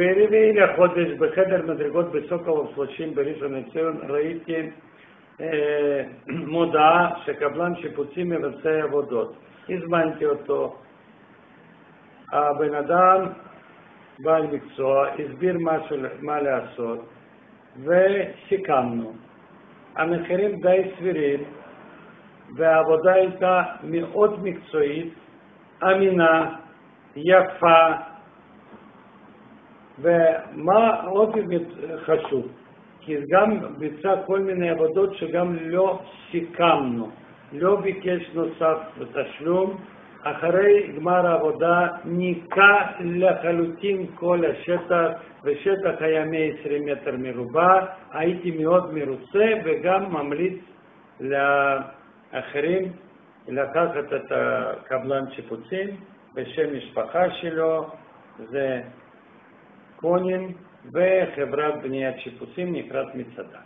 ברביעי לחודש בחדר מדרגות בסוקולוב 30 בראשון לציון ראיתי מודעה שקבלן שיפוצים מבצע עבודות. הזמנתי אותו. הבן אדם בעל מקצוע הסביר מה לעשות וסיכמנו. המחירים די סבירים והעבודה הייתה מאוד מקצועית, אמינה, יפה. ומה עוד חשוב? כי גם ביצע כל מיני עבודות שגם לא סיכמנו, לא ביקש נוסף בתשלום. אחרי גמר העבודה ניקה לחלוטין כל השטח, ושטח היה 120 מטר מרובע. הייתי מאוד מרוצה וגם ממליץ לאחרים לקחת את הקבלן שיפוצים בשם משפחה שלו, זה קונין וחברת בניית שיפוצים נקראת מצדה.